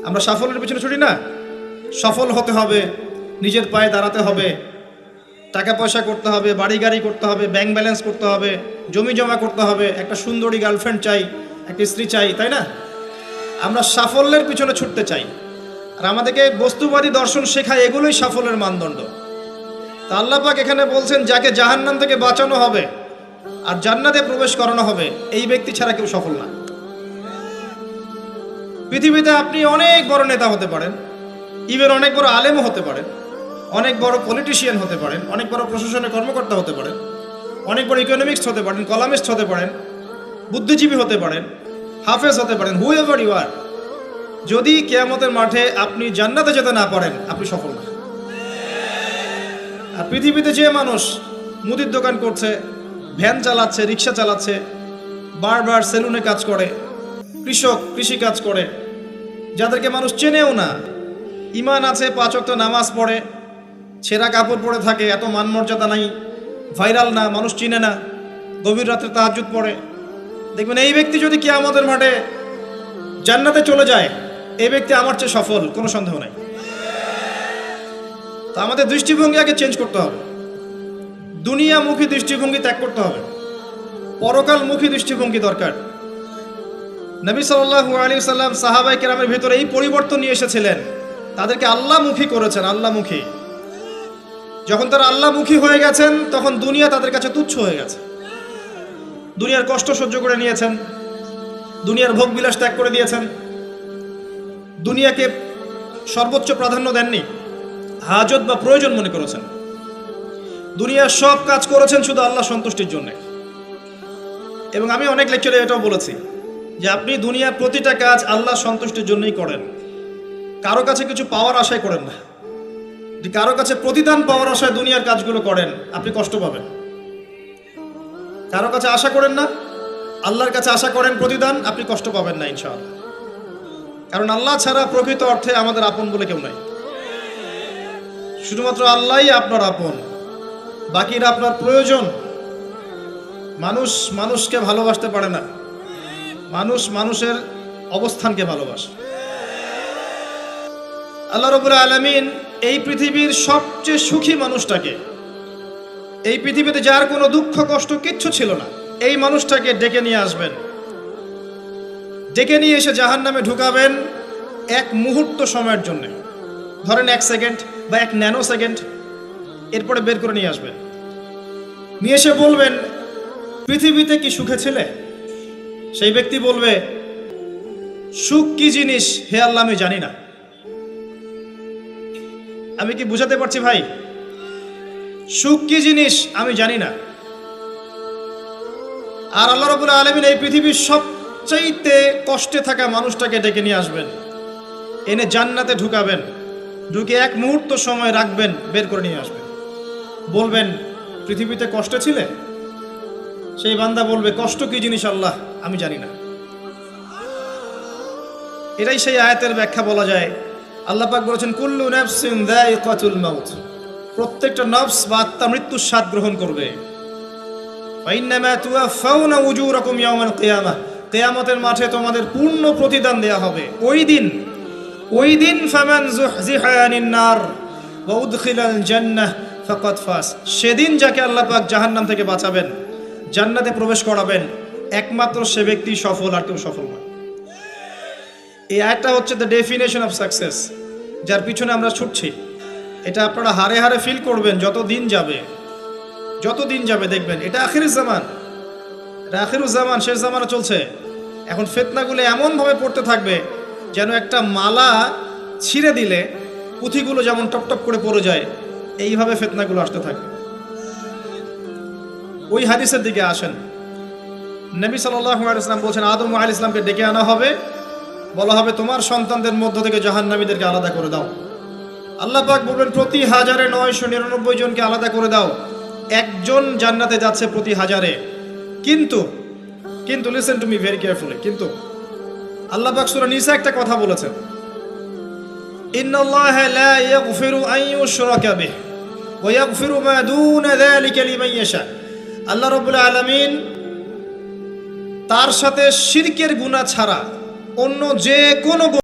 আমরা সাফল্যের পিছনে ছুটি না। সফল হতে হবে, নিজের পায়ে দাঁড়াতে হবে, টাকা পয়সা করতে হবে, বাড়ি গাড়ি করতে হবে, ব্যাংক ব্যালেন্স করতে হবে, জমি জমা করতে হবে, একটা সুন্দরী গার্লফ্রেন্ড চাই, একটা স্ত্রী চাই, তাই না? আমরা সাফল্যের পিছনে ছুটতে চাই, আর আমাদেরকে বস্তুবাদী দর্শন শেখায় এগুলোই সাফল্যের মানদণ্ড। তা আল্লাহ পাক এখানে বলছেন, যাকে জাহান্নাম থেকে বাঁচানো হবে আর জান্নাতে প্রবেশ করানো হবে, এই ব্যক্তি ছাড়া কেউ সফল না। পৃথিবীতে আপনি অনেক বড় নেতা হতে পারেন, ইভেন অনেক বড় আলেমও হতে পারেন, অনেক বড় পলিটিশিয়ান হতে পারেন, অনেক বড় প্রশাসনের কর্মকর্তা হতে পারেন, অনেক বড় ইকোনমিক্স হতে পারেন, কলামিস্ট হতে পারেন, বুদ্ধিজীবী হতে পারেন, হাফেজ হতে পারেন, হু এভার ইউ আর, যদি কিয়ামতের মাঠে আপনি জান্নাতে যেতে না পারেন, আপনি সফল না। আর পৃথিবীতে যে মানুষ মুদির দোকান করছে, ভ্যান চালাচ্ছে, রিক্সা চালাচ্ছে, বারবার সেলুনে কাজ করে, কৃষক কৃষি কাজ করে, যাদেরকে মানুষ চেনেও না, ইমান আছে, 5 ওয়াক্ত নামাজ পড়ে, ছেঁড়া কাপড় পরে থাকে, এত মান মর্যাদা নাই, ভাইরাল না, মানুষ চিনে না, গভীর রাত্রে তাহাজ্জুদ পড়ে, দেখবেন এই ব্যক্তি যদি কিয়ামতের মাঠে জান্নাতে চলে যায়, এই ব্যক্তি আমার চেয়ে সফল, কোনো সন্দেহ নাই। তো আমাদের দৃষ্টিভঙ্গি আগে চেঞ্জ করতে হবে, দুনিয়ামুখী দৃষ্টিভঙ্গি ত্যাগ করতে হবে, পরকালমুখী দৃষ্টিভঙ্গি দরকার। নবী সাল্লাল্লাহু আলাইহি সাল্লাম সাহাবায়ে কেরামের ভিতরে এই পরিবর্তন নিয়ে এসেছিলেন, তাদেরকে আল্লাহমুখী করেছেন, আল্লাহমুখী। যখন তারা আল্লাহমুখী হয়ে গেছেন, তখন দুনিয়া তাদের কাছে তুচ্ছ হয়ে গেছে। দুনিয়ার কষ্ট সহ্য করে নিয়েছেন, দুনিয়ার ভোগ বিলাস ত্যাগ করে দিয়েছেন, দুনিয়াকে সর্বোচ্চ প্রাধান্য দেননি, হাজত বা প্রয়োজন মনে করেছেন। দুনিয়ার সব কাজ করেছেন শুধু আল্লাহ সন্তুষ্টির জন্য। এবং আমি অনেক লেকচারে এটাও বলেছি যে আপনি দুনিয়ার প্রতিটা কাজ আল্লাহ সন্তুষ্টির জন্যই করেন, কারো কাছে কিছু পাওয়ার আশায় করেন না। কারো কাছে প্রতিদান পাওয়ার আশায় দুনিয়ার কাজগুলো করেন, আপনি কষ্ট পাবেন। কারো কাছে আশা করেন না, আল্লাহর কাছে আশা করেন প্রতিদান, আপনি কষ্ট পাবেন না ইনশাআল্লাহ। কারণ আল্লাহ ছাড়া প্রকৃত অর্থে আমাদের আপন বলে কেউ নাই। শুধুমাত্র আল্লাহই আপনার আপন, বাকিরা আপনার প্রয়োজন। মানুষ মানুষকে ভালোবাসতে পারে না, মানুষ মানুষের অবস্থানকে ভালোবাসে। আল্লাহ রাব্বুল আলামিন এই পৃথিবীর সবচেয়ে সুখী মানুষটাকে, এই পৃথিবীতে যার কোনো দুঃখ কষ্ট কিচ্ছু ছিল না, এই মানুষটাকে ডেকে নিয়ে আসবেন, ডেকে নিয়ে এসে জাহান্নামে ঢুকাবেন 1 মুহূর্ত সময়ের জন্য, ধরেন 1 সেকেন্ড বা 1 ন্যানো সেকেন্ড, এরপরে বের করে নিয়ে আসবেন। নিয়ে এসে বলবেন, পৃথিবীতে কি সুখে ছিলে? সেই ব্যক্তি বলবে, সুখ কি জিনিস হে আল্লাহ আমি জানি না। আমি কি বুঝাতে পারছি ভাই? সুখ কি জিনিস আমি জানি না। আর আল্লাহ রাব্বুল আলামিন এই পৃথিবীর সবচাইতে কষ্টে থাকা মানুষটাকে ডেকে নিয়ে আসবেন, এনে জান্নাতে ঢুকাবেন, ঢুকে 1 মুহূর্ত সময় রাখবেন, বের করে নিয়ে আসবেন। বলবেন, পৃথিবীতে কষ্টে ছিলে? সেই বান্দা বলবে, কষ্ট কি জিনিস আল্লাহ আমি জানি না। এটাই সেই আয়াতের ব্যাখ্যা বলা যায়। আল্লাহ পাক বলেছেন, কুল্লু নাফসিন যায়িকাতুল মাউত, প্রত্যেকটা নফস বা আত্মা মৃত্যুর স্বাদ গ্রহণ করবে। ফাইন্নামা তুওয়াফাউনা উজুরাকুম ইয়াওমাল কিয়ামাহ, কিয়ামতের মাঠে তোমাদের পূর্ণ প্রতিদান দেয়া হবে। ওই দিন ফামান যুহজিহা আনিন নার ওয়া উদখিলাল জান্নাহ ফাকাদ ফাজ, সেদিন যাকে আল্লাহ পাক জাহান্নাম থেকে বাঁচাবেন, জান্নাতে প্রবেশ করাবেন, একমাত্র সে ব্যক্তি সফল, আর কেউ সফল নয়। এই আয়াতটা হচ্ছে দ্য ডেফিনেশন অফ সাকসেস, যার পিছনে আমরা ছুটছি। এটা আপনারা হারে হারে ফিল করবেন যত দিন যাবে, দেখবেন এটা আখিরুজ জামান, এটা আখিরুজ জামান, শেষ জামানা চলছে। এখন ফিতনাগুলো এমনভাবে পড়তে থাকবে যেন একটা মালা ছিঁড়ে দিলে পুঁথিগুলো যেমন টপটপ করে পড়ে যায়, এইভাবে ফিতনাগুলো আসতে থাকবে। ওই হাদিসের দিকে আসেন। নবী সাল্লাল্লাহু আলাইহি ওয়াসাল্লাম বলছেন, আদম আলাইহিস সালামকে ডেকে আনা হবে, বলা হবে তোমার সন্তানদের মধ্য থেকে জাহান্নামীদেরকে আলাদা করে দাও। আল্লাহ পাক বলবেন, প্রতি 1099 জনকে আলাদা করে দাও, একজন জান্নাতে যাচ্ছে প্রতি 1000-এ। কিন্তু listen to me very carefully, কিন্তু আল্লাহ পাক সূরা নিসা একটা কথা বলেছেন, ইন্নাল্লাহা লা ইয়াগফিরু আন ইউশরাকা বিহি ওয়া ইয়াগফিরু মা দুনা যালিকা লিমান ইয়াশা। আল্লাহ রাব্বুল আলামিন তার সাথে শিরকের গুনাহ ছাড়া অন্য যে কোনো